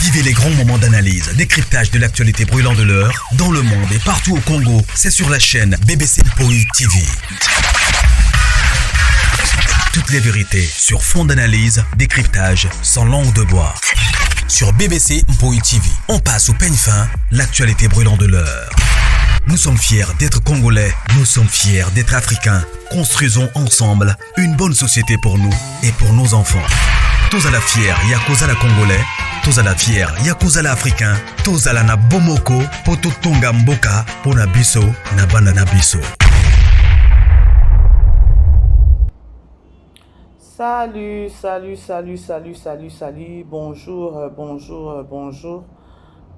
Vivez les grands moments d'analyse, décryptage de l'actualité brûlante de l'heure, dans le monde et partout au Congo. C'est sur la chaîne BBC Mpoi TV. Toutes les vérités sur fond d'analyse, décryptage, sans langue de bois. Sur BBC Mpoi TV, on passe au peigne fin, l'actualité brûlante de l'heure. Nous sommes fiers d'être Congolais, nous sommes fiers d'être Africains. Construisons ensemble une bonne société pour nous et pour nos enfants. Tous à la fière, Yakozala Congolais, tous à la fière, Yakozala Africain, tous à la na Bomoko, poto tonga mboka, pona biso, na banda na biso. Salut,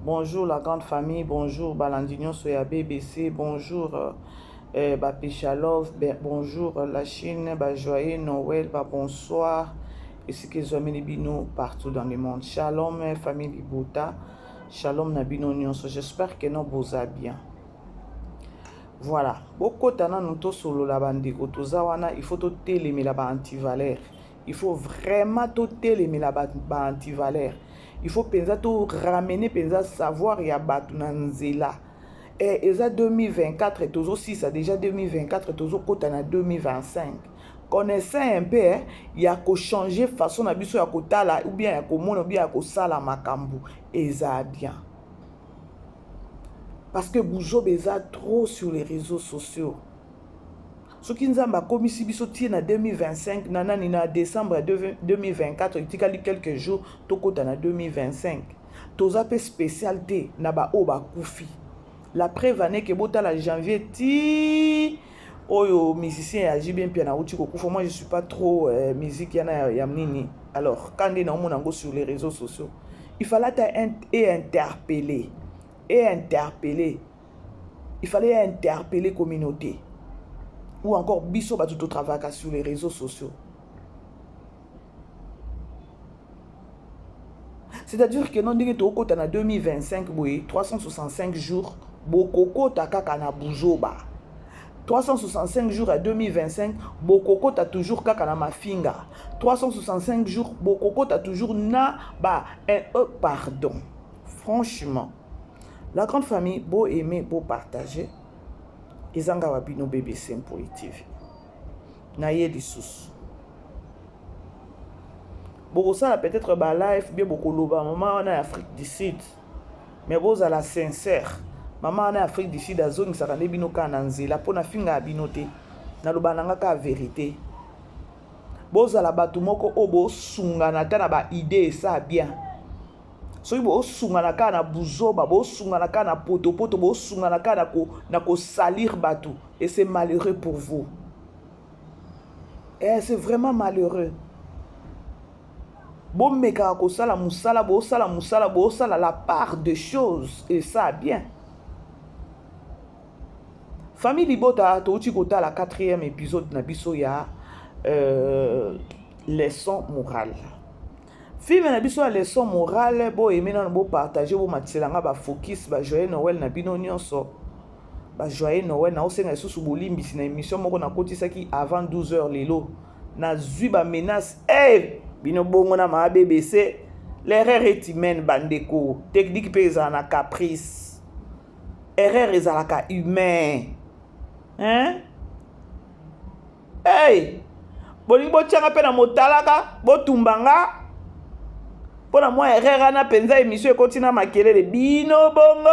bonjour la grande famille, bonjour Balandignon Soya BBC, bonjour Péchalov, bonjour la Chine, joyeux Noël, bonsoir, et ce que vous avez bino partout dans le monde. Shalom famille Libota, shalom Nabino Nyonso, j'espère que nous vous allez bien. Voilà, beaucoup tana nous solo la bande kotozawana, il faut tout télémer la antivalère. Il faut vraiment tout télémer la antivalère. Il faut penser tout ramener penser savoir ya batu nanzela. Et eza 2024 et toujours si ça déjà 2024 et toujours kotana 2025. Connaissez un peu il y a ko changer façon na biso ya kotala ou bien ya ko mona ou bien ya ko sala makambu eza bien. Parce que Boujo beza trop sur les réseaux sociaux. Ce qui nous a commis si biso en 2025, nanani na décembre 2024, il y a quelques jours, toko dans 2025. Toza pe spécialité na ba oba koufi. La preuve année que bota la janvier ti oyo musicien agi bien bien na uti ko kufa. Moi je suis pas trop musique yana yamnini. Alors quand on a monango sur les réseaux sociaux, il fallait interpeller. Il fallait interpeller la communauté. Ou encore biso ba tout travail sur les réseaux sociaux. C'est-à-dire que non dit to kota na 2025 boy 365 jours bokoko takaka na bujoba. 365 jours à 2025 bokoko ta toujours kaka na mafinga. 365 jours bokoko ta toujours na pardon. Franchement, la grande famille, beau aimer, beau partager. Izanga wabino BBC Mpoi TV. Naye lissus. Beaucoup ça peut-être ba live bien beaucoup loba maman en Afrique du Sud. Mais vous à la sincère. Maman en Afrique du Sud à zone ça kande bino ka nanzela pona finga binote. Na loba nanga ka vérité. Boza la batu moko obo sunga na tana ba idée ça bien. So bo sungana kana buzoba bo sungana kana poto bo sungana kana na ko salir batu et c'est malheureux pour vous. Et c'est vraiment malheureux. Bon meka ko sala musala bo sala la part des choses et ça bien. Famille Libota to uti kota la 4e épisode na biso ya leçon morale. Film na biso la leçon morale bo emena bo partager bo matiselanga ba focus ba joyeux Noël na bino nyonso ba joyeux Noël na osenga susu bolimbisi na émission moko na kotisaki avant 12h lelo na zui ba menace bino bongo na ma BBC l'erreur est humaine bandeko technique pesa na caprice erreur ezalaka humain bolingo tianga pe na motalaka botumbanga. Pour moi, erreur na penza émission et continue à maquiller les bino bongo.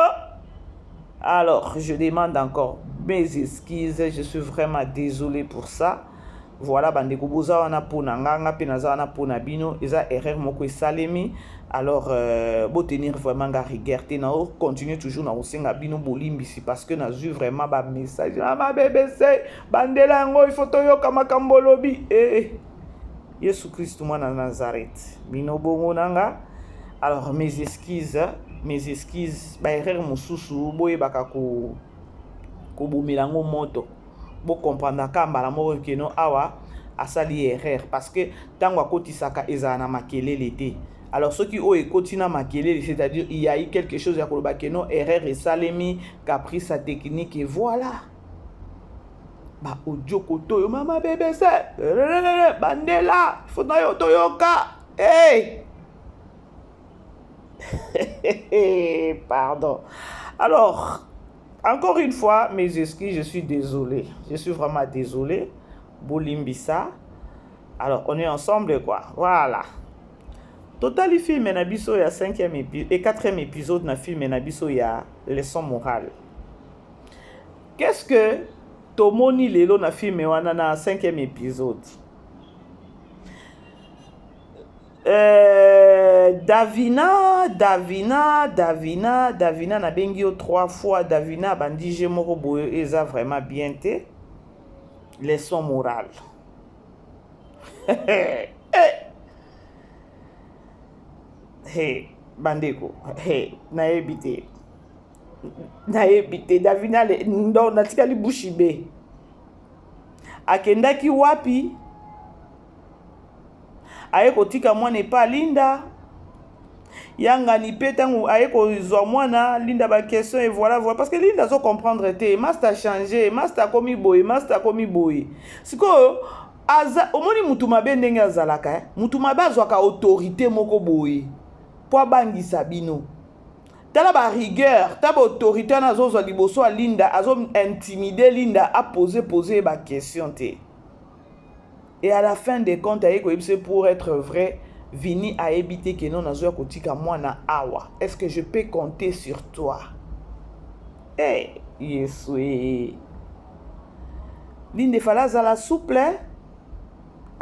Alors, je demande encore mes excuses. Je suis vraiment désolé pour ça. Voilà, bandeko boza wana pona nganga penaza wana pona bino. Eza erreur moko salemi. Alors, bo tenir vraiment ga regarder na continuer toujours na osenga bino bolimbisi parce que na vu vraiment ba message na ma BBC bandela ngo il faut toyoka makambo lobi Yesu Christ mwana Nazareth. Bino bongo nanga. Alors mes excuses, ba erreur mususu boye baka ko bomelango moto. Bo comprendre kamba la moko keno awa asali erreur parce que tango akotisaka eza na makelele te. Alors ceux qui ont écouté na makelele, c'est-à-dire il y a eu quelque chose ya koloba keno erreur et salemi caprice sa technique et voilà. Ba audio koto yo mama BBC bandela faut na yo toyoka Pardon. Alors, encore une fois, mes excuses, je suis désolé. Je suis vraiment désolé. Bolimbisa. Alors, on est ensemble, quoi. Voilà. Total, il film Nabiso, il y a 5e épisode et 4e épisode dans le film Nabiso, il y a leçon morale. Qu'est-ce que Tomoni Lelo na film wana na 5e épisode? Davina na bengi yo 3 fois. Davina bandi je moko boyo eza vraiment bien te. Leçon morale. Hey, bandeko. Hey, nayebi te. Davina ndo natikali bushibe. Akendaki wapi? Aye kotika mwana epa Linda. Yanga ni pe tangu aye kozwa mwana Linda ba question et voilà. Parce que Linda zo comprendre te. Master changer, master komi boy. Siko aza omoni mutu mabe ndenge azalaka. Mutu mabe azwaka autorité moko boy. Po bangisa bino. Tala ba rigueur, ta ba autorité na zo zo liboso a Linda, azo intimider Linda a poser ba question te. Et à la fin des comptes, pour être vrai, Vini a évité que non nazo kotika mwana awa. Est-ce que je peux compter sur toi? Eh, Yeswe. Linde fallait la souple.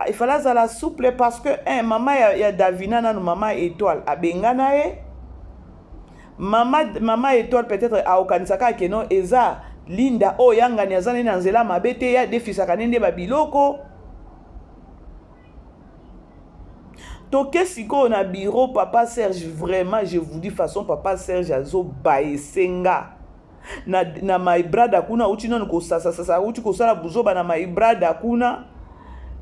Il fallait la souple parce que maman ya Davina na maman étoile a bengana e. Maman étoile peut-être a okanisaka que non eza Linda o yanga ni azana na nzela mabete ya defisaka nende babiloko. Toke siko na bureau papa Serge, vraiment je vous dis façon papa Serge azo baesenga na my brother kuna uchi non ko sasa uchi ko sala buzoba na my brother kuna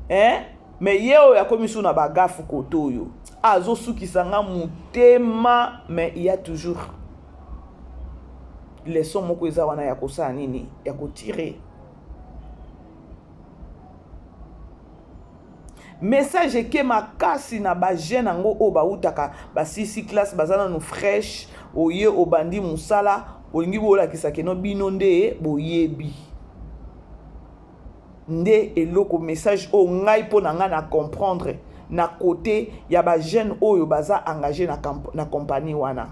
mais yeo ya komisu na bagafu kotoyo azo sukisanga mutema. Mais il y a toujours les sons moko eza wana ya kosa nini ya kotirer message ke makasi na ba jeune ngo o ba utaka ba 6 classe bazana no fresh oye obandi musala olingi bola kisake no bino nde boyebi nde eloko message o ngai po na nga na comprendre na côté ya ba jeune oyo baza engagé na compagnie wana.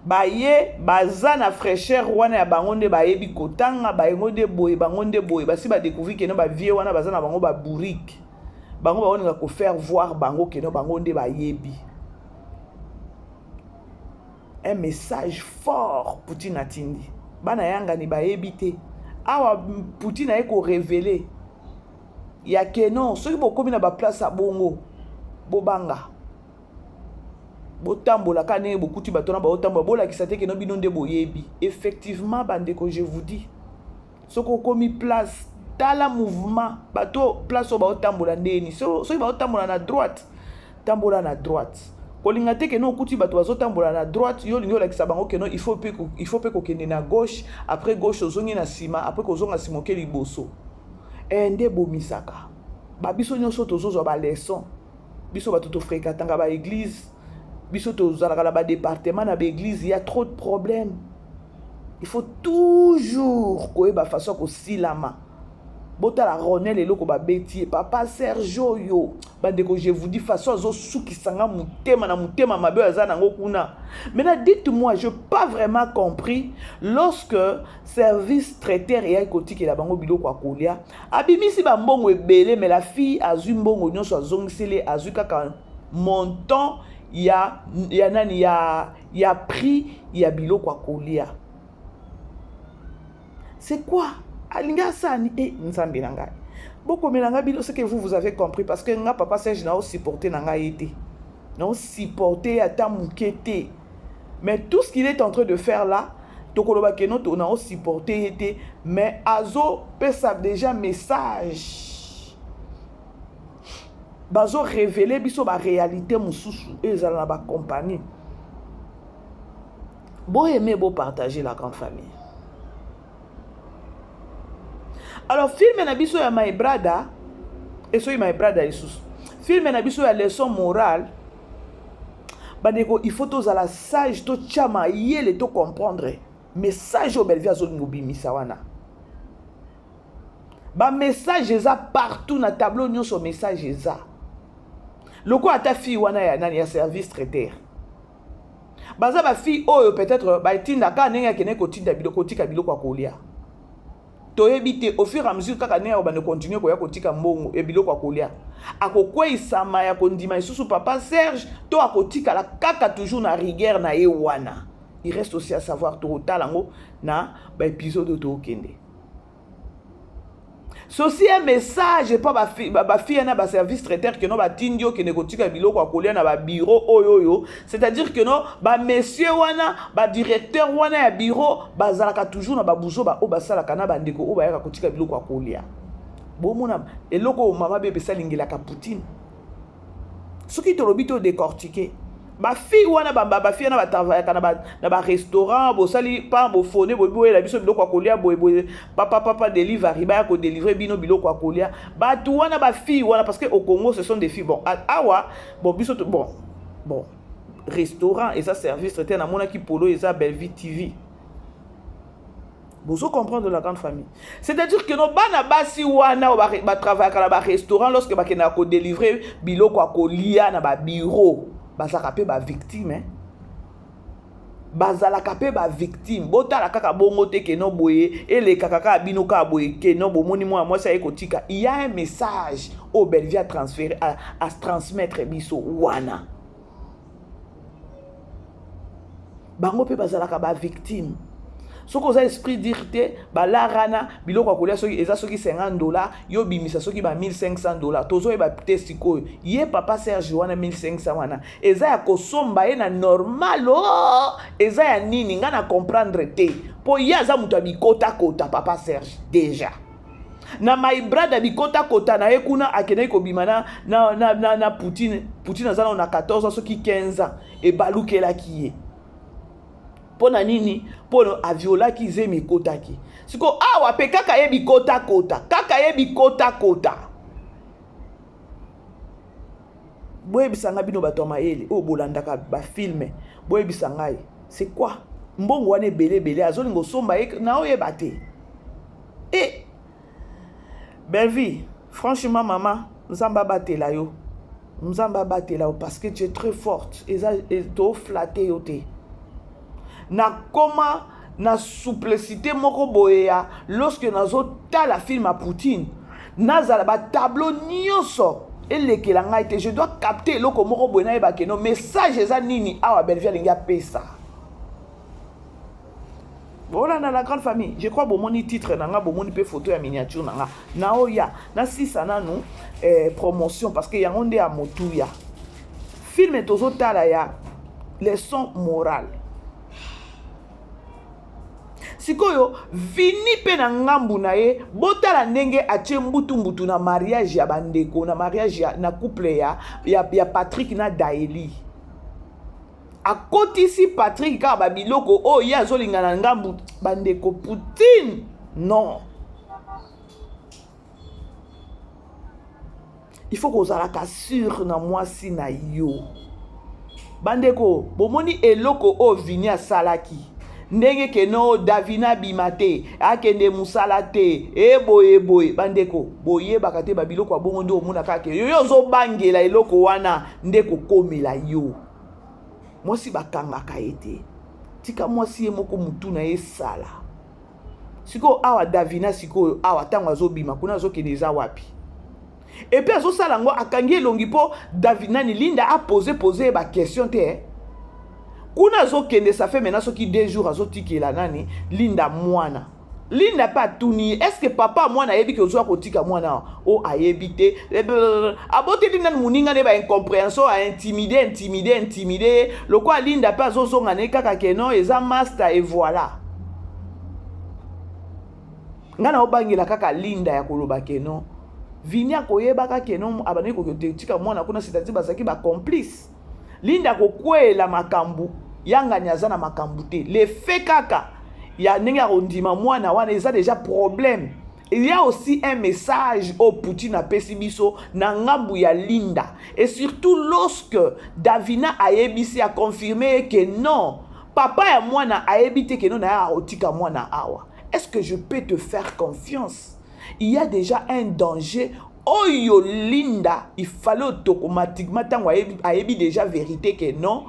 Baye baza na fraîcheur wana ya bango nde bayebi kotanga bayengo de boye bango nde boye basi ba découvrir que no ba vie wana baza na bango ba bourrique bango ba oninga ko faire voir bango que no bango nde bayebi. Un message fort Poutine atindi bana yanga ni bayebi te awa Poutine a ko révéler ya que non soki bokomi na ba place a bongo bobanga botambola kane bokuti batona ba otambola bola kisate ke no bino nde boyebi. Effectivement bandeko je vous dis soko komi place tala mouvement bato place ba otambola ndeni so ba otambola na droite tambola na droite kolinga te ke no okuti bato bazotambola na droite yo lingo la kisabango ke no il faut pe ko kende na gauche après gauche ozongi na sima après ko zonga simoke liboso nde bomisaka ba biso nyonso tozozo ba leçon biso bato to fréquentanga ba église biso tozalaka na ba département na ba église, il y a trop de problèmes. Il faut toujours koyeba façon ko silama botala Ronel eloko ba beti papa Sergio yo bandeko je vous dis façon zo sukisanga mutema na mutema mabe aza nango kuna. Maintenant dites-moi, je pas vraiment compris lorsque service traiteur et écotique la bango biloko akolia abimisi ba mbongo ebele mais la fille azu mbongo nyonso azongisele azu kaka montant ya nani ya prix ya biloko akolia. C'est quoi? Alinga sani nzambe nanga. Boko melanga bilo ce que vous avez compris parce que nga papa Serge na o supporter nanga été. Na o supporter ata mukete. Mais tout ce qu'il est en train de faire là, tokoloba ke no to na o supporter été mais azo pesa déjà message. Bazo révéler biso ba réalité mususu ezala na ba compagnie. Bon aimer beau partager la grande famille. Alors film na biso ya my brother et so my brother Jesus. film na biso ya leçon morale bandeko il faut tozala sage to chama yele to comprendre message au belvi azolingo bimisa wana ba message eza partout na tableau nyonso message eza loko ata fille wana ya nani ya service traiteur baza ba fille oyo peut-être ba etinda ka ndenge akene kotinda biloko kotika biloko akolia toyebi te au fur et à mesure kaka ndenge obande continuer koya kotika mbongo e biloko akolia akokweisama ya kondima isusu papa Serge to akotika la kaka toujours na rigueur na ye wana. Il reste aussi à savoir to talango na ba épisode to okende. Ceci un message pas ba fille na ba service traiteur que no ba tindio que ne kotika biloko akolia na ba bureau oyoyo, c'est-à-dire que no ba monsieur wana ba directeur wana ya bureau bazalaka toujours na ba buzo ba o ba sala kana ba ndeko o ba yaka kotika biloko akolia. Bomona eloko mama bebe salingela ka Poutine. Soki to lobito décortiquer ba fille wana ba fille na ba travailler na ba restaurant bo sali pa bo fone bo boye la biso biloko akolia boye papa delivery ba ko délivrer bino biloko akolia ba tu wana ba fille wana parce que au Congo ce sont des filles bon awa bon biso bon restaurant et ça service traité na mona ki polo et ça Belle Vie TV. Vous comprendre de la grande famille. C'est-à-dire que nos bana basi wana ba travailler na ba restaurant lorsque ba kena ko délivrer biloko akolia na ba bureau bazalaka pe ba victime hein. Bazalaka pe ba victime botala kaka bongo te ke no boye ele kaka bino ka boye ke no bomoni moi ça ekotika. Il y a un message au Belvi à transférer à transmettre biso wana. Bango pe bazalaka ba victime. Soko za esprit dirité ba la rana biloko akolia soki eza soki $50 yo bimisa soki ba $1500 tozo e ba tesiko ye papa Serge wana 1500 wana eza ya kosomba ye na normal eza ya nini nga na comprendre te po ya za mutu abikota kota papa Serge déjà na my brother bikota kota na ye kuna akene ko bimana na Poutine azana na 14 soki 15 ans e balukela kiye pona nini pono aviola ki zemi kota ki siko awa pe kaka ye bikota kota boye bisanga bino bato maele o bolandaka ba filme boye bisanga c'est quoi mbongo wane belé azolingo somba ye na oye bate et Belle Vie franchement maman nzamba batela yo parce que tu es très forte et ça to flatter yo te na koma na souplicité moko boya lorsque nazo ta la film à Poutine nazala ba tableau nyonso elekela ngai te je dois capter loko moko boya ba ke no message eza nini awa Belle Vie alinga pesa voilà na la grande famille je crois bomoni titre nanga bomoni pe photo ya miniature nanga na oya na sisa nanu promotion parce que yango nde ya motuya film tozo tala ya leçon morale. Sikoyo vini pe na ngambu na ye botala ndenge atie mbutu na mariage ya bandeko na mariage ya na couple ya Patrick na Daeli akotisi Patrick ka babiloko o ya azolinga na ngambu bandeko Poutine non il faut qu'on zalaka sûr na mwasi na yo bandeko bomoni eloko o vini asalaki ndenge keno Davina bimate akende musala te boye bandeko boye bakate babiloko abongo ndo omuna kake yo zo bangela eloko wana ndeko komela yo mwasi bakangaka ete tika mwasi moko mutu na esala siko awa Davina siko awa tango azobima kuna azokende za wapi et puis azosala ngo akangi elongi po Davina ni linda a poser ba question te kuna zo kende ça fait maintenant soki 2 jours azotikela nani linda mwana linda pas tuni est-ce que papa mwana yebi ke ozo kotika mwana o ayebite abote linda muninga ne ba incompréhension a intimider le quoi linda pas zo zonga ne kaka keno eza master et voilà ngana obangela kaka linda ya koloba keno vinia koyeba keno abane ko tika mwana kuna c'est-à-dire basaki ba complice linda kokwela makambu yanga nyazana makambu te le fait kaka ya ndenge ondima mwana wana eza déjà problème il y a aussi un message au Poutine à Pessibiso, Nangambu ya Linda. Et surtout lorsque Davina Ayebisi a confirmé que non, papa et moi na Ayebite que non na otika moi na awa. Est-ce que je peux te faire confiance? Il y a déjà un danger. Oyo Linda, il fallait automatiquement tant ayebi déjà vérité que non.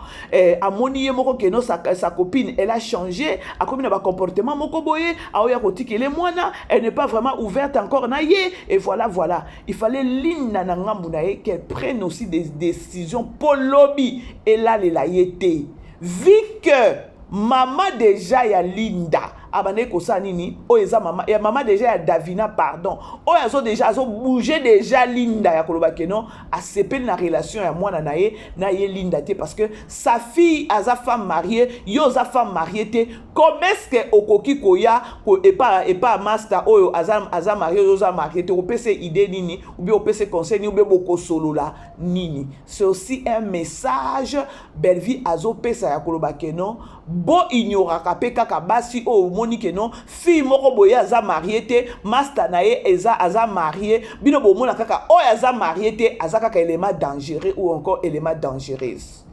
Amoni moko que non sa copine, elle a changé. A comme un comportement moko boye. Aoya koti que les moina, elle n'est pas vraiment ouverte encore na ye. Et voilà. Il fallait Linda na ngambu na ye qu'elle prenne aussi des décisions pour lobby. Et là la yete. Vu que maman déjà ya Linda. Abane kosa nini o eza mama ya mama déjà ya Davina pardon o yazo déjà azo bouger déjà Linda ya koloba keno a sepel na relation ya mwana na ye Linda te parce que sa fille aza femme mariée yo za femme mariée te comment est-ce que okoki koya ko et pas master oyo aza marié yo za marié te o pese idée nini ou bien o pese conseil ni ou bien boko solo la nini. C'est aussi un message Belvi azo pesa ya koloba keno bo ignoraka pe kaka basi o moni que non fille moko boye aza marié te master na ye aza marié bino bo mona kaka o aza marié te aza kaka élément dangereux ou encore élément dangereuse.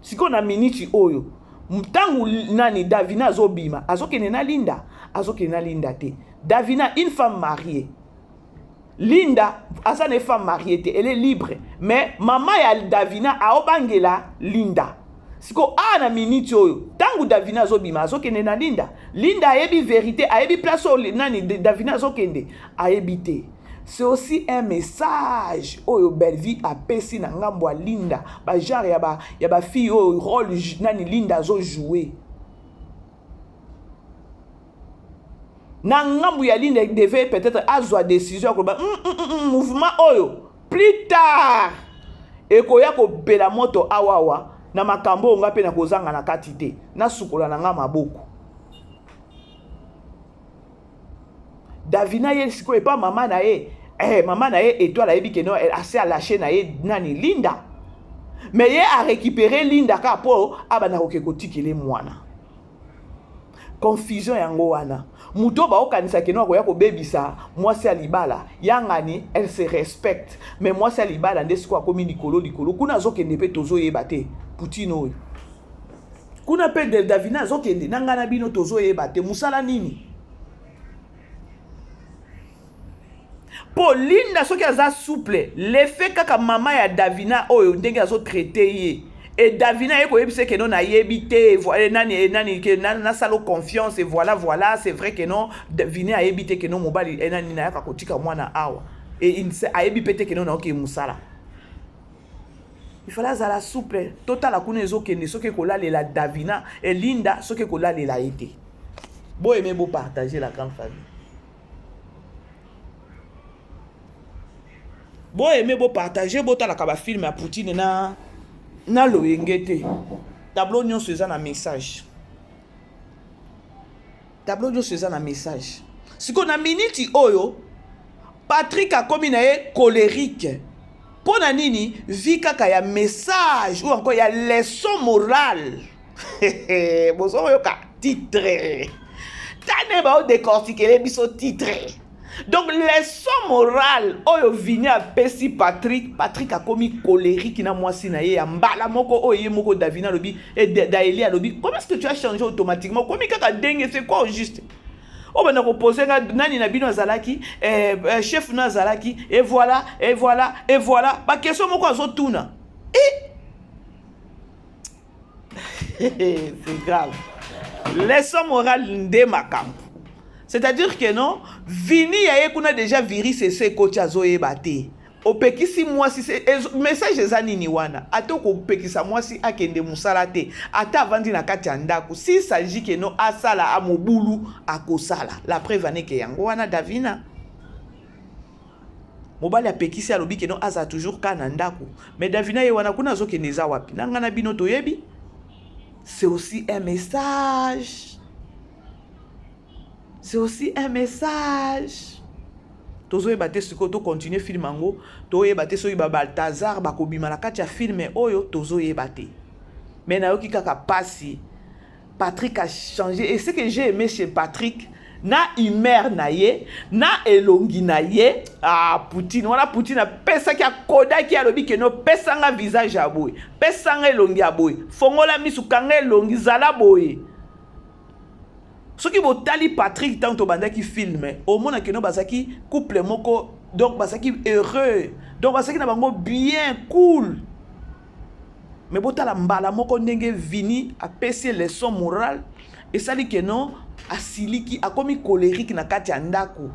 Si qu'on a minute oyo mtangu nani Davina azobima azokene na Linda te Davina une femme mariée Linda aza une femme mariée te elle est libre mais maman ya Davina aobangela Linda. Siko na minute oyo tangu Davina azobima azokende na Linda ayebi vérité ayebi place oyo nani Davina azokende ayebi te. C'est aussi un message oyo Belvi a pesi na ngambo Linda ba genre ya ba fille oyo rôle nani Linda azo jouer na ngambo ya Linda devait peut-être azwa décision ko mouvement oyo plus tard ekoya ko bela moto awawa na makambo nga pe na kozanga na kati te na sukola na nga maboko. Davina ye siko e pa mama na ye étoile ayebi que non elle assez à lâcher na ye nani Linda mais ye a récupéré Linda ka po abana kotikele mwana confusion yango wana muto ba okanisa ke no akoya ko bebisa mwasi alibala yangani elle se respecte mais mwasi alibala ndesiko akomi likolo kuna azokende pe tozoyeba te Poutine oyo kuna pe de Davina azokende nangana bino tozoyeba te musala nini Linda soki aza souple l'effet kaka mama ya Davina oyo ndenge azo traiter ye et Davina ye koyebise ke non na yebite nani ke na salo confiance et voilà c'est vrai que non Davina a yebite ke non mobali nani na yaka kotika mwana awa et il a yebite ke non na oke musala. Il fallait azala souple total akuna ezokende soki kolalela Davina et Linda soki kolalela été. Bo aimer beau partager la grande famille. Bo aimer beau partager bo tala ka film à Poutine na loyengete. Tableau nyon seza na message. Si qu'on a minute oyo Patrick a commis na ye colérique. Pona nini vi kaka ya message ou encore ya leçon morale. Bozo yoka titre. Tane ba o décortiquer les biso titre. Donc leçon morale oyo vini a pesi Patrick a commis colérique na mwasi na ye ya mbala moko oye moko Davina lobi et Daeli a lobi. Comment est-ce que tu as changé automatiquement? Comment kaka dengue c'est quoi au juste? O bana ko poser nani na bino azalaki chef na azalaki et voilà ba question moko azotuna c'est grave. Leçon morale nde makambo. C'est-à-dire que non vini ya ekuna déjà virus c'est coach azoyeba te opekisi mwasi message ezanini wana atoko opekisa mwasi akende musala te ata avandi na kati ya ndako si s'agit que non asala amobulu akosala la preuve ane ke yango wana Davina mobali apekisi alobi ke non aza toujours kana ndako mais Davina ye wana kuna azokende eza wapi nanga na bino toyebi. C'est aussi un message. Tozo ebate siko to continuer film ango to ebate so iba Balthazar bakobima na kati ya film oyo tozo ebate. Mais na yoki kaka pasi Patrick a changé et ce que j'ai aimé chez Patrick na humeur na ye na elongi na ye. Poutine wana Poutine apesaki akodaki alobi ke no pesanga visage ya boye, pesanga elongi ya boye, fongola misu kanga elongi zala boye. Soki botali Patrick tanto bandaki filme omona ke no bazaki couple moko, donc bazaki heureux, donc bazaki na bango bien cool. Mais botala mbala moko ndenge vini apesi leçon morale et sali ke non asiliki akomi colérique na kati ya ndako.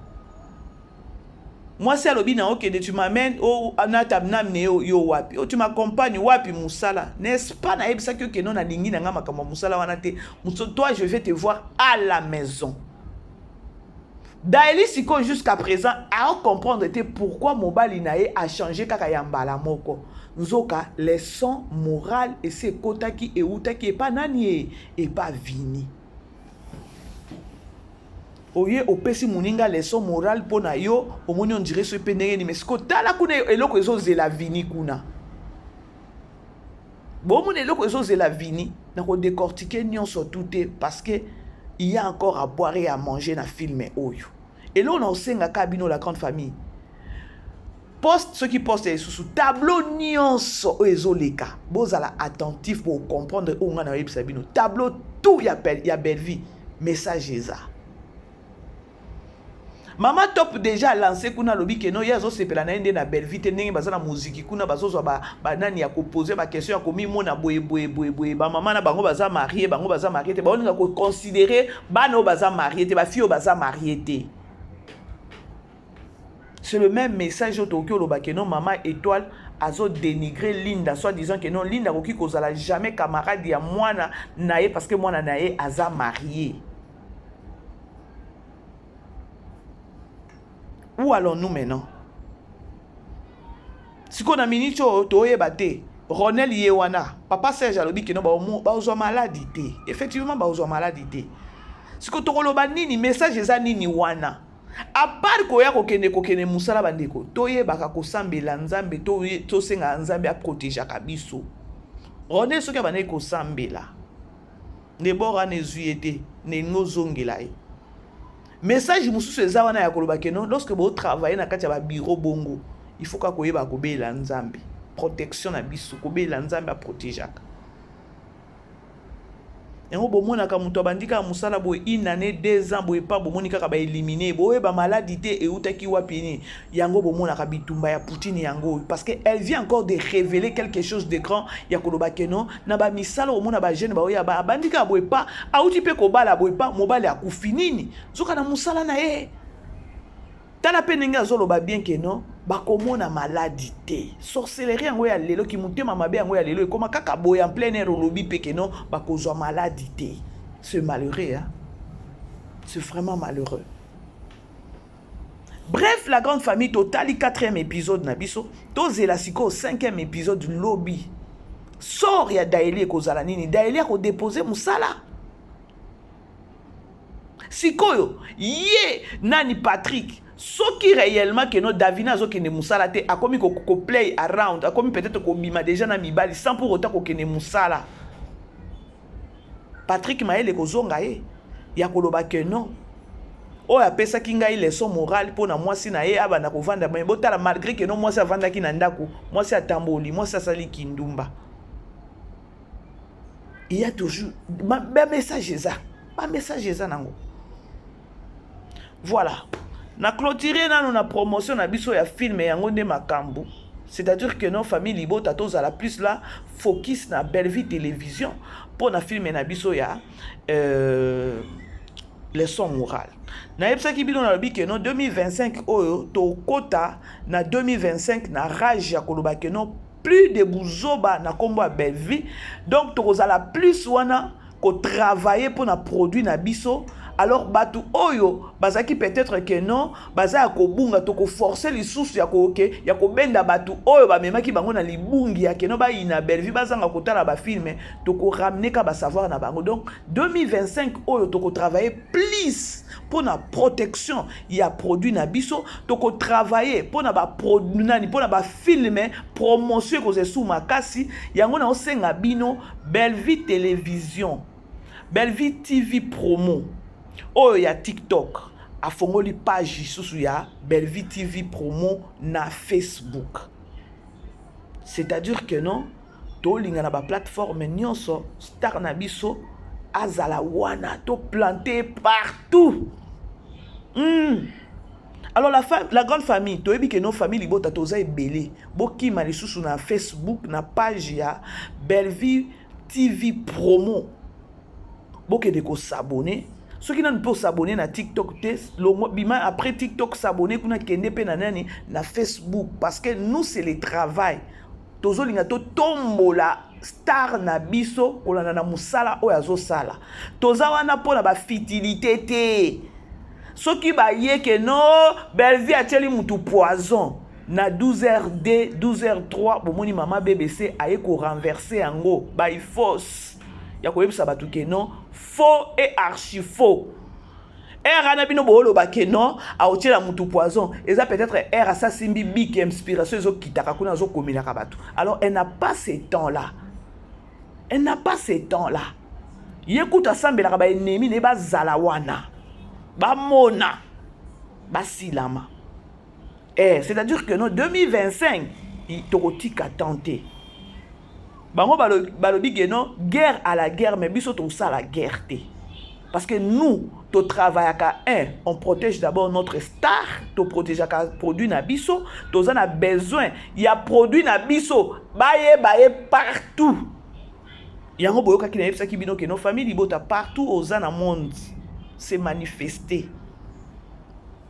Moi c'est alobi na okende tu m'amènes au anatamna mne yo wapi, tu m'accompagnes wapi musala, n'est-ce pas na ebisa ke non na lingi na nga makambo musala wana te. Toi je vais te voir à la maison. Daeli siko jusqu'à présent a comprendre te pourquoi mobali nae a changé kaka ya mbala moko. Nzoka leçon morale et c'est kotaki et utaki et pas nani et pas vini. Oye opesi muninga leçon morale pona yo omoni on dirait so pendenge ni mais siko tala kuna eloko ezo zela vini kuna. Bon mon eloko ezo zela vini na ko décortiquer nyonso touté parce que il y a encore à boire et à manger na filme oyo. Et là on a aussi nga kabino la grande famille. Poste ceux qui postent sous tableau nyonso ezo leka. Bozala attentif pour comprendre où on a na sabino. Tableau tout y a belle vie. Message eza. Maman top déjà lancé kuna lobi ke no yazo sepela na ende na belle vie te ndenge bazana muziki kuna bazozwa ba nani ya ko poser ba question ya ko mi mona boye ba maman na bango baza marié te ba oninga ko considérer ba no baza marié te ba fille baza marié te. C'est le même message au Tokyo loba ke non maman étoile azo dénigrer Linda soit disant que non Linda koki kozala jamais camarade ya mwana nae parce que mwana nae aza marié. Où allons-nous maintenant? Si on a minicho toye bate, Ronel Yewana, papa Serge alobi que non ba ozo maladie. Effectivement ba ozo maladie. Si ko tokoloba nini message eza nini wana. A part ko ya kokene musala bandeko, toye baka ko sambela nzambe to senga nzambe a protéger kabiso. Ronel soki bana ko sambela. Ne bora ne zuyete, ne nozongela e. Message mususu eza wana ya koloba ke non lorsque vous travaillez na kati ya ba bureau bongo il faut ka koyeba ko bela nzambe protection na biso ko bela nzambe a protéger ka engo bomona ka muto bandika musala bo une année 2 ans bo pas bomoni kaka ba éliminer bo ba maladie te e utaki wapini yango bomona ka bitumba ya Poutine yango parce que elle vient encore de révéler quelque chose de grand ya koloba ke non na ba misala bomona ba jeune ba oya ba bandika bo pas auti pe ko bala bo pas mobile ya kufinini zoka na musala na e tala peninga zoloba bien que non bakomona maladie te sorcellerie yango ya lelo ki mutema mabe yango ya lelo ekoma kaka boya en plein air lobi pe que non bakozwa maladie te. C'est malheureux hein, c'est vraiment malheureux. Bref, la grande famille totali 4e épisode na biso tozela siko 5e épisode lobby sort ya Daeli kozala nini Daeli ko déposer musala sikoyo ye nani Patrick soki réellement que no Davina zo kene musala te akomi ko play around akomi peut-être ko bima déjà na mibali sans pour autant ko kene musala. Patrick Maele ko zonga ye ya koloba que non o ya pesa kinga ile leçon morale pona mwasi na ye abana ko vanda mais botala malgré que non mwasi avanda ki na ndako mwasi atamboli mwasi asali kindumba. Il y a toujours ba message ça ba message ça nango. Voilà. Na clôturer na promotion na biso ya film yango nde makambo. C'est-à-dire que nos familles libota tous à la plus là focus na Belle Vie télévision pour na film na biso ya leçon morale. Na yebsa ki bino na lobi que non 2025 oyo to kota na 2025 na rage ya koloba que non plus de buzoba na kombo ya Belle Vie. Donc to kozala plus wana ko travailler pour na produit na biso. Alors batu oyo bazaki peut-être que non baza ko bunga to ko forcer les sources ya ko OK ya ko benda batu oyo ba memaki bango na libungi ya que non ba ina Belle Vie bazanga ko tala ba film to ko ramener ka ba savoir na bango. Donc 2025 oyo to ko travailler plus pour na protection ya produit na biso to ko travailler pour na ba produit nani pour na ba film promotion ko ze sous makasi yango na osenga bino Belle Vie télévision Belle Vie TV promo. oyo ya TikTok afongoli page susu ya Bellevue TV promo na Facebook. C'est-à-dire que non, to linga na ba plateforme nyonso star na biso azala wana to planté partout. Alors la grande famille, to ebi que nos familles bota toza ebele, boki ma lisusu na Facebook na page ya Bellevue TV promo. Boke de ko s'abonner. Ceux qui n'ont pas s'abonner na TikTok bima après TikTok s'abonner kuna kende pe na nani na Facebook parce que nous c'est le travail. Tozo linga to tombola star na biso kolana na musala oyo azo sala. Toza wana pona ba fitilité te. Ceux qui ba ye que non Bellevue a teli mutu poison na 12h2 12h3 bomoni mama BBC aye ko renverser yango by force. Ya ko yebisa batu ke non faux et archi faux. Ana bino boolo ba ke non a otela mutu poison et ça peut-être ça simbi big inspiration zo kitaka kuna zo komina ka batu. Alors elle n'a pas ce temps là. Elle n'a pas ce temps là. Yekuta sambela ka ba ennemi ne ba zala wana. Ba mona. Ba silama. C'est-à-dire que non 2025 il tokotika tenter. Bango balobi que non guerre à la guerre mais biso to ça la guerre té. Parce que nous to travail à on protège d'abord notre star, to protège à produit na biso, to a besoin, il y a produit na biso, baye partout. Yango boyoka ki na yebisa ki bino que nos familles bota partout aux na monde se manifester.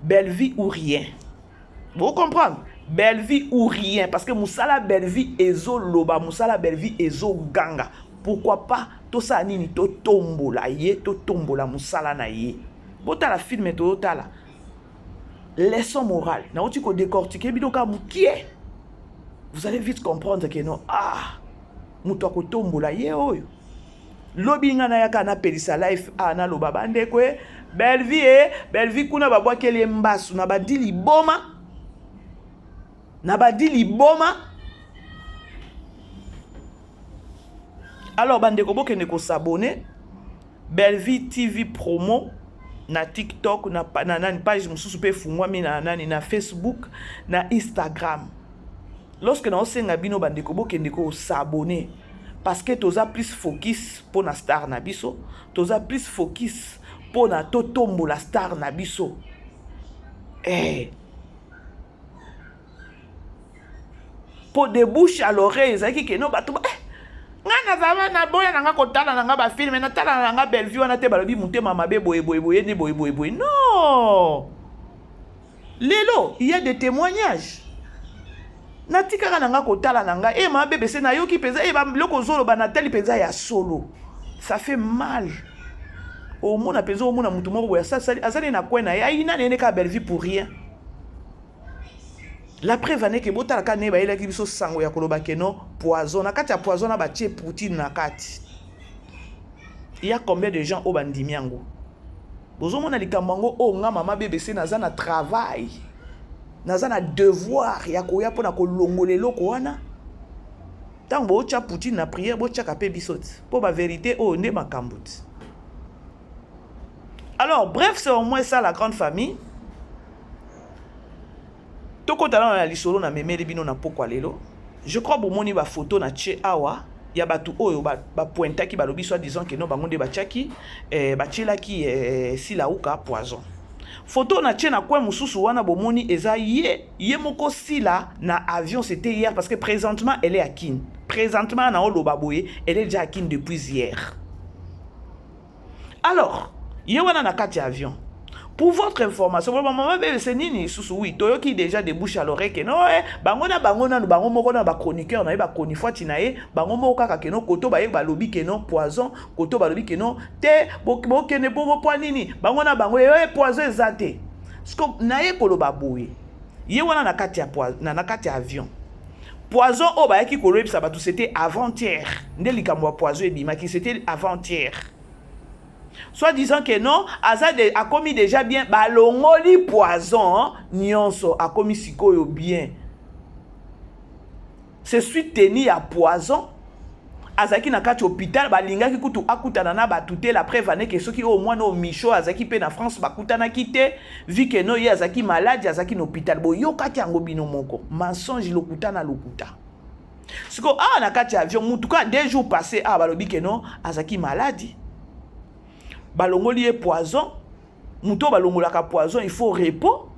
Bellevue ou rien. Vous comprenez? Bellevue ou rien parce que musala Bellevue ezo loba, musala Bellevue ezo ganga. Pourquoi pas tout ça nini to tombola ye to tombola musala na ye. Bota la film to tala. Leçon morale. Na oti ko décortiquer bidoka mukie. Vous allez vite comprendre que non muto ko tombola ye oyo. Lobi nga na yaka na pelisa life na loba bande kwe Bellevue kuna babwa kele mbasu na badili boma. Na badili boma. Alors bandeko bokende ko s'abonner Bellevue TV promo na TikTok na page mususu pe fungwa mi na Facebook na Instagram. Lorsque na osenga bino bandeko bokende ko s'abonner parce que toza plus focus pour na star na biso, toza plus focus pour na totombo la star na biso. Pour de bouche à l'oreille, ça qui que non bato ngana zama na boya nanga kotala nanga ba film na tala nanga Bellevue wana te balobi mutema mabe boye ni boye. Non. Lelo, il y a des témoignages. Na tikaka nanga kotala nanga ma BBC na yoki peza ba loko zolo ba natali peza ya solo. Ça fait mal. Au mona peza au mona mutu moko boya ça azali na kwena ya ina nene ka Bellevue pour rien. La preuve est que bota la kane ba ile ki biso sango ya koloba keno poison na kati ya poison na ba tie poutine na kati. Il y a combien de gens au bandimi yango? Bozo mona likambango o nga mama BBC naza na travail. Naza na devoir ya koya pona ko longolelo ko wana. Tant bo tia poutine na prière bo tia ka pe bisoti. Pour ba vérité o nde makambuti. Alors bref, c'est au moins ça la grande famille. Toko talent na lisolo na memeli bino na pokwa lelo. Je crois bomoni ba photo na tche awa ya batu oyo ba pointa ki balobi soit disant que non bangonde ba tchaki ba tchela ki sila uka poison. Photo na tche na kwa mususu wana bomoni eza ye moko sila na avion, c'était hier parce que présentement elle est à Kin. Présentement na oloba boye, elle est déjà à Kin depuis hier. Alors, ye wana na kati avion. Pour votre information, maman BBC nini susu oui, toyoki déjà des bouches à l'oreille que non bangona no bango moko na ba chroniqueur na ba chronifuati na ye bango moko kaka que non koto ba ye ba lobi que non poison koto ba lobi que non te bokene bobo po nini bangona bango poison ezate. Parce na ye koloba boye. Ye wana na kati ya poison na kati ya avion. Poison o ba yaki kolobi sa batu c'était avant-hier. Nde likambo poison ebima ki c'était avant-hier. Soit disant que non, Azad a commis déjà bien, balongoli poison, nyonso a commis sikoyo bien. C'est suite tenu à poison, azaki na kati hôpital balingaki kutu akutana na batu te la preuve ane ke soki au moins no micho azaki pe na France bakutanaki te vu que no ye azaki malade azaki na hôpital boyokaki yango bino moko mensonge lokutana lokuta siko na kati avion mutu ka 2 jours passés balobi ke no azaki malade balongoli ye poison muto balongolaka poison il faut repos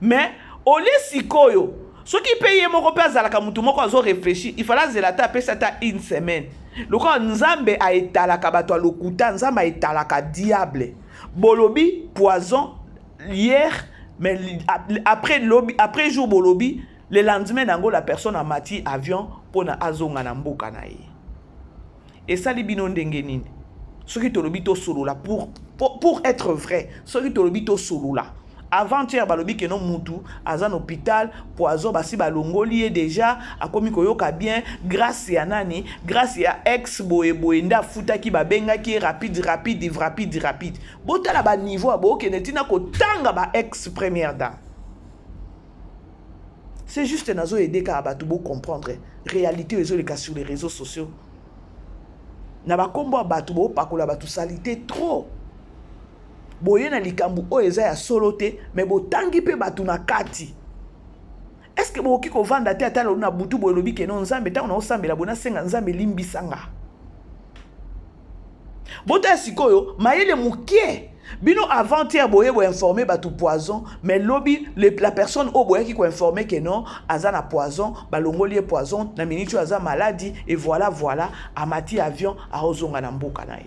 mais ole sikoyo soki paye moko pe azalaka mutu moko azo réfléchir il fallait zelata pe sata une semaine loko nzambe a etalaka bato lokuta nzambe a etalaka diable bolobi poison hier mais après jour bolobi le lendemain nango la personne a mati avion pona azonga na mboka na ye et ça libino ndenge nini soki tolobi to solola pour être vrai soki tolobi to solola avant-hier balobi que non mutu azan hôpital poison basi balongoli ye déjà akomi koyoka bien grâce ya nani grâce ya ex boye nda futa ki babenga ki rapide botala ba niveau abo ke netina ko tanga ba ex première dame c'est juste nazo aider ka batu bo comprendre réalité les cas sur les réseaux sociaux na ba kombo batu bo pakola batu salité trop boye na likambu o eza ya solo te mais botangi pe batu na kati est-ce que boki ko vanda te atalo na butu boye lobi ke non nzambe ta na osambela bona senga nzambe limbisanga bota sikoyo mayele mukie bino avant-hier boye bo informer batu poison mais lobi la personne o boye ki ko informer que non azana poison balongoli poison na minute aza maladie et voilà amati avion a ozonga na mboka na ye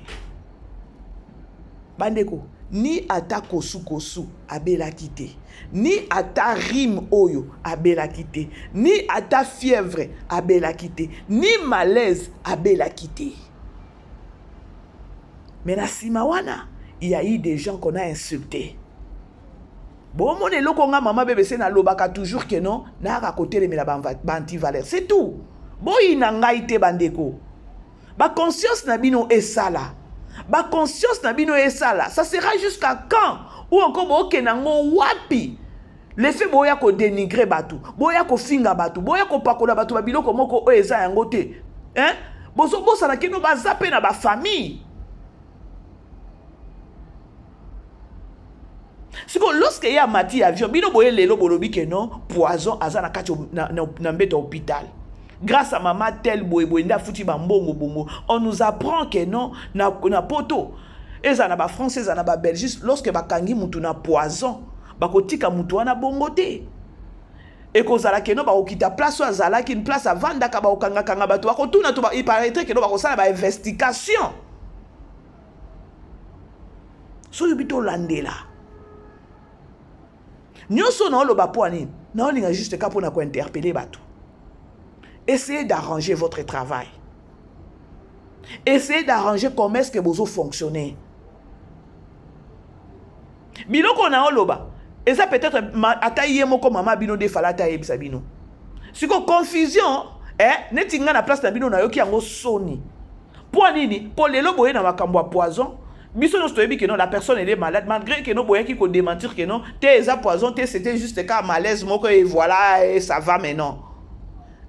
bandeko ni ata kosu abelaki te ni ata rime oyo abelaki te ni ata fièvre abelaki te ni malaise abelaki te mais na sima wana il y a eu des gens qu'on a insultés bon mon eloko nga mama BBC na lobaka toujours que non na ka côté les ba anti-valeur c'est tout boyi na ngai te bandeko ba conscience na bino esala ba conscience na bino esala ça sera jusqu'à quand ou encore boke nango wapi l'effet boya ko dénigrer batu boya ko finga batu boya ko pakola batu ba biloko moko o eza yango te hein bozo bosa na kino ba zape na ba famille siko lorsque ya mati avion bino boye lelo bolobi ke non poison azana kati na mbeto hôpital grâce à maman tel boye nda futi ba bongo on nous apprend que non na poto eza na ba français eza na ba belgique lorsque bakangi mutu na poison bakotika mutu wana bongo te et kozala que non bakokita place azala ki une place avanda ka bakokanga kanga bato bakotuna to il paraîtrait que non bakosala ba investigation so yobito landela nyonso na oloba po ani na olinga juste ka pona ko interpeller bato. Essayez d'arranger votre travail. Essayez d'arranger comment est-ce que vous fonctionnez. Biloko na oloba. Et ça peut-être ataye moko mama bino de fala taye bisabino. Siko confusion netinga na place na bino na yoki yango soni. Pour nini? Pour lelo boye na makambo poison. Biso no stoyebi que non la personne elle est malade malgré que non boye ki ko démentir que non té eza poison té c'était juste cas malaise moko et voilà et ça va maintenant.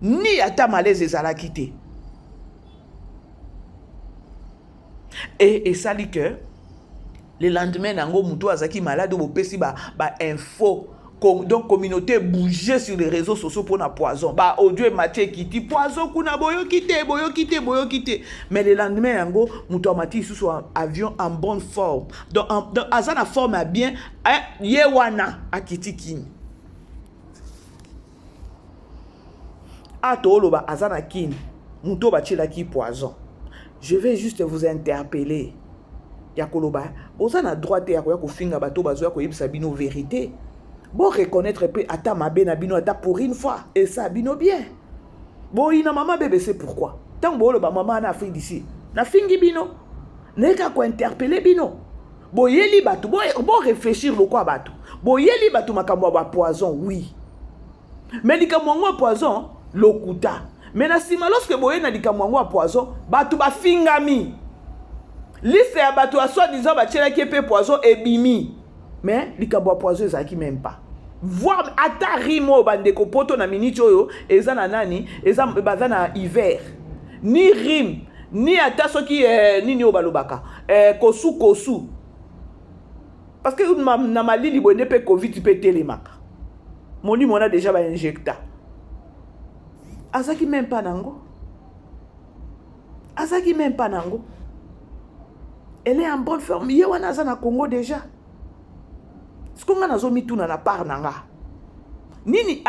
Ni ata malaise ezalaki te et ça dit que le lendemain nango mutu azaki malade bo pesi ba info donc communauté bouger sur les réseaux sociaux pour na poison ba audio maté kiti poison kuna boyo kité mais le lendemain nango mutu amati sous avion en bonne forme donc azana forme a bien yewana akiti king Atoloba azana kin muto bachila ki poison. Je vais juste vous interpeller. Yakoloba, ozana droite ya ko finga bato bazo ya ko yebisa bino vérité. Bon reconnaître pe ata mabe na bino ata pour une fois et ça bino bien. Bon ina mama bébé c'est pourquoi. Tant bo ba mama na Afrique d'ici. Na fingi bino. Neka ko interpeller bino. Bo yeli bato bo réfléchir le quoi bato. Bo yeli bato makambo ba poison oui. Mais likamwa poison lokuta. Mais na sima lorsque boye na likamwango poison, batu ba fingami. Liste ya batu a soi-disant ba tchela ki pe poison et bimi. Mais likambo poison ezaki même pas. Voir ata rimo bandeko poto na minute oyo eza na nani, eza bazana hiver. Ni rime, ni ata soki nini o balobaka kosu parce que na malili boye pe covid pe telemaka moni mona déjà ba injecta azaki même pas nango elle est en bonne forme ye wana aza na Congo déjà sikonga nazo mituna na part nanga nini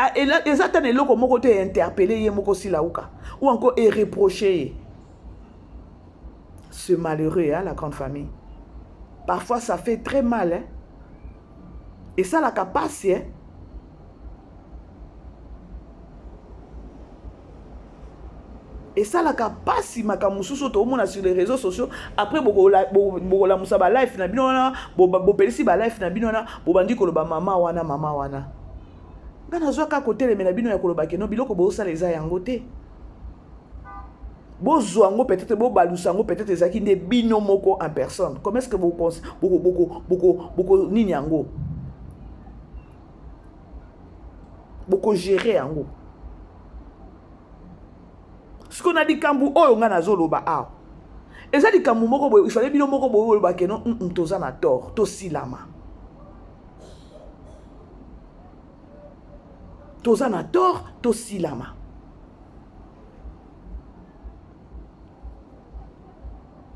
ezata na eloko moko te interpeller ye moko silauka ou encore reprocher ce malheureux, hein, la grande famille. Parfois, ça fait très mal. Hein? Et ça, la capacité. Hein? Et ça, la capacité, ma kamususo, tout le monde sur les réseaux sociaux. Après, la musa ba life na binona, bo pelisi ba life na binona, bo bandi ko ba mama wana. Ngana zo ka côté le mena binona ko ba keno biloko bo sa les ayangote. Bozoango peut-être balusango peut-être ezaki nde bino moko en personne. Comment est-ce que vous pensez beaucoup nini yango beaucoup gérer yango ce qu'on a dit kambu oyo nga nazoloba awa eza di kambu moko boye il fallait bino moko boye ba keno toza na tort to silama toza na tort to silama.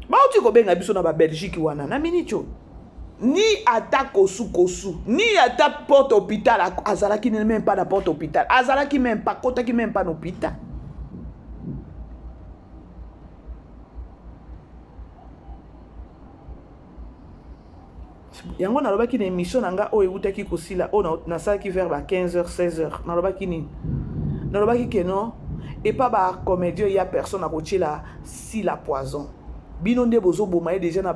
Bauti ko benga biso na ba Belgique wana na minicho ni ata kosu ni ata porte hôpital azalaki même pas na porte hôpital azalaki même pas kotaki même pas na hôpital yango na lobaki na émission nanga o eutaki kosila o na salaki vers ba 15h 16h na lobaki nini na lobaki que non et pas ba comédien ya personne a coaché la si la poison bino nde bozo bomaye déjà na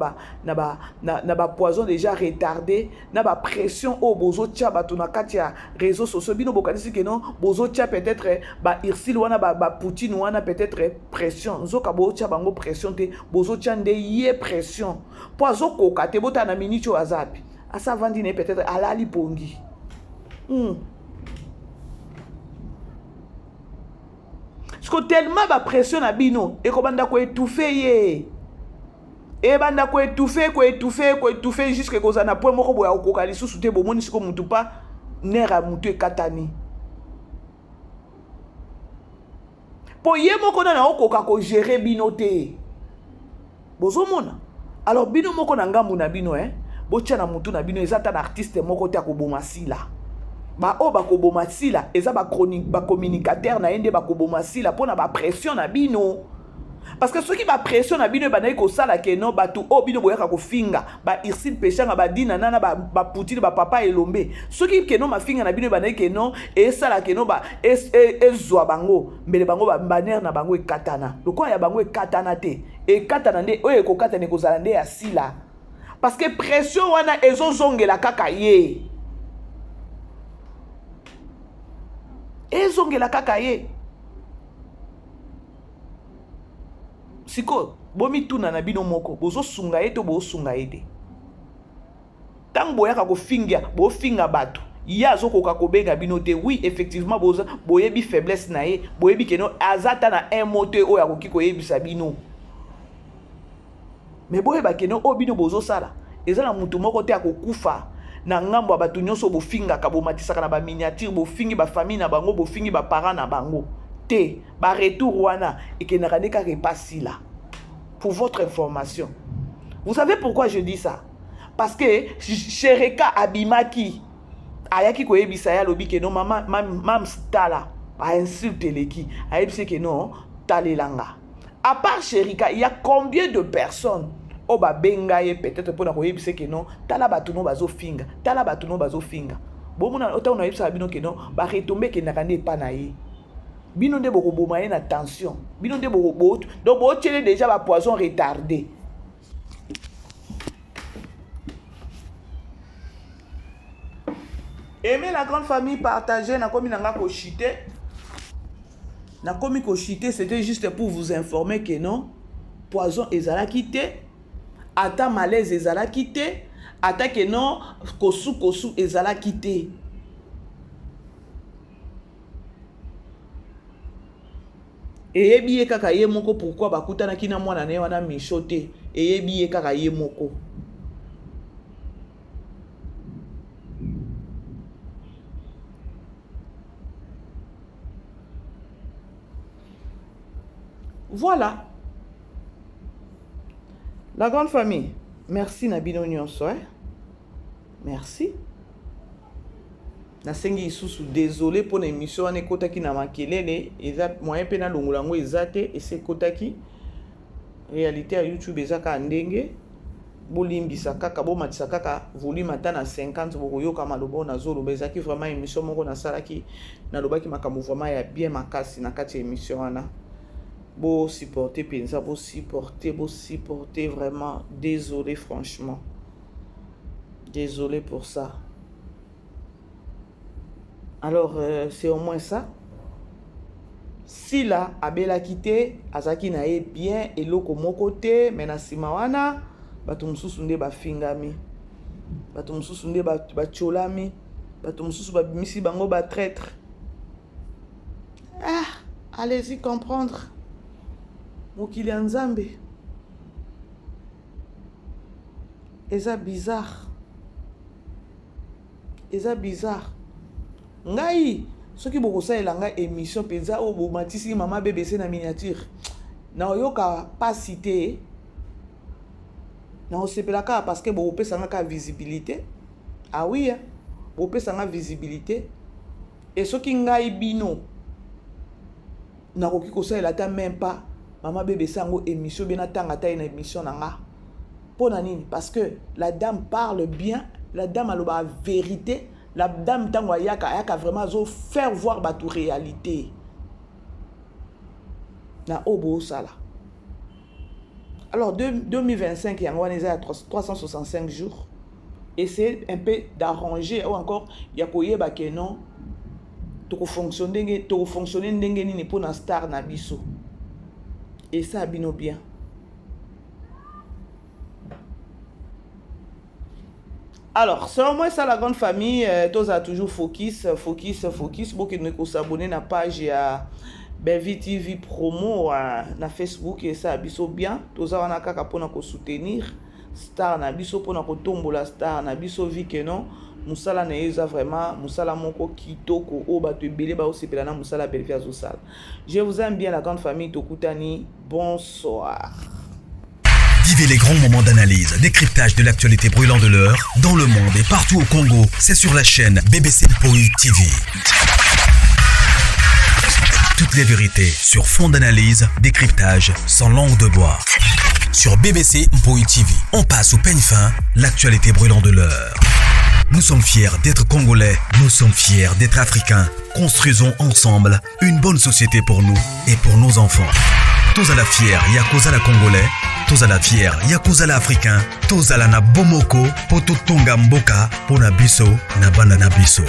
ba poison déjà retardé na ba pression o bozo tia bato na kati ya réseaux sociaux bino bokanisi que non bozo tia peut-être ba irsil wana ba Poutine wana peut-être pression nzoka bo tia bango pression te bozo tia nde ye pression poison koka te bota na minicho azapi asa vandi ne peut-être alali pongi parce que tellement ba pression na bino e ko banda ko étouffer ye et banda ko étouffer jusqu'à cause na point moko boya okoka lisusu te bomoni siko mutu pa nera mutu ekatani po ye moko na okoka ko gérer bino te bozo mona alors bino moko na ngambu na bino botia na mutu na bino ezata na artiste moko te ko bomasila ba o ba ko bomasila eza ba chronique ba communicateur na yende ba ko bomasila pona ba pression na bino. Parce que ceux qui ba pression na bino banayi ko sala ke non batu o bino boyaka ko finga ba irsil pechanga ba dina nana ba Poutine ba papa elombe ceux qui ke non ma finga na bino banayi ke non e sala ke non ba ezwa bango mbele bango ba banner na bango ekatana lokwa ya bango ekatana te ekatana nde oyo ko katana ko zala nde asila parce que pression wana ezozongela kaka ye ezongela kaka ye siko bomi tuna na bino moko bozo sunga ete bo sunga ete tang boyaka ko finga bo finga bato yazo ko kakobenga bino te oui effectivement boza boyebi faiblesse na ye boyebi keno azata na un mote o ya koki ko yebisa bino mais boyeba keno o bino bozo sala ezala mutu moko te akokufa na ngambo bato nyonso bo finga ka bo matisaka na ba miniature bo fingi ba famille na bango bo fingi ba parents na bango te ba retour wana et que na kaneka repassi là pour votre information. Vous savez pourquoi je dis ça? Parce que Shereka Abimaki ayaki ko yebisa ya lobi ke non mam stala a insulté leki a yebisa ke non talelanga. À part Sherika, il y a combien de personnes o ba benga ye peut-être pour na ko yebisa ke non tala batuno bazo finga tala batuno bazo finga bo mona ota na yebisa bino ke non ba retomber ke na kane pa na ye bino nde boko boma na tension bino nde boko bot donc bo tiele déjà ba poison retardé aimer la grande famille partager na komi nanga ko chiter na komi ko chiter c'était juste pour vous informer que non poison ezala quitté ata malaise ezala quitté ata que non kosu ezala quitté. eyebi ye kaka ye moko pourquoi bakutanaki na mwana ne wana Micho te, eyebi ye kaka ye moko. Voilà. La grande famille, merci Nabino Nyonso. Merci. Nasengi isusu désolé pour l'émission ane kotaki na makelele eza moyen pe na longolango ezate et c'est kotaki réalité à YouTube ezaka ndenge bolimbisa kaka bomatisa kaka volume ata na 50 bokoyoka malobo na zolo bezaki vraiment émission moko na salaki na lobaki makambo vraiment ya bien makasi na kati émission wana bo supporter penza bo supporter vraiment désolé franchement désolé pour ça. Alors, c'est au moins ça. Si là, Abela quitté, Azaki nae bien, et l'oko mon côté, mais na simawana, batumsusunde ba fingami, batumsusunde ba cholami, batumsusu ba misi bango ba traître. Ah, allez-y comprendre. Mokili Nzambe. Eza bizarre. Eza bizarre. Ngai soki bokosalela ngai émission penza o bomatisi mama BBC na miniature na oyoka pas cité na osepelaka parce que bopesa nga visibilité. Ah oui hein, bopesa nga visibilité et soki ngai bino na koki kosalela ta même pas mama BBC ngo émission bena tanga ta na émission na nga pona nini parce que la dame parle bien, la dame a la vérité. La dame tango ayaka vraiment zo faire voir ba toute réalité. Na obo sala. Alors 2025 yango on est à 365 jours. Essayez un peu d'arranger ou encore ya koyeba ke non to fonctionner ndenge nini pour na star na biso. Et ça bino bien. Alors, selon moi, ça, la grande famille, tous a toujours focus. Pour que nous s'abonner à la page à Belvi TV promo na Facebook et ça, biso bien. Tous a wana kaka pour nous soutenir. Star na biso pour nous tomber la star na biso vi que non. Musala na eza vraiment musala moko kitoko o ba te belé ba aussi pelana musala Belvi azosala. Je vous aime bien la grande famille Tokutani. Bonsoir. Vivez les grands moments d'analyse, décryptage de l'actualité brûlante de l'heure, dans le monde et partout au Congo. C'est sur la chaîne BBC Mpoï TV. Toutes les vérités sur fond d'analyse, décryptage sans langue de bois. Sur BBC Mpoï TV, on passe au peigne fin, l'actualité brûlante de l'heure. Nous sommes fiers d'être Congolais, nous sommes fiers d'être Africains. Construisons ensemble une bonne société pour nous et pour nos enfants. Tous à la fière, Yakoza la Congolais. Tous à la fière, Yakuza la africain, tous à la na bomoko, poto tonga mboka, pona biso, na banda na biso.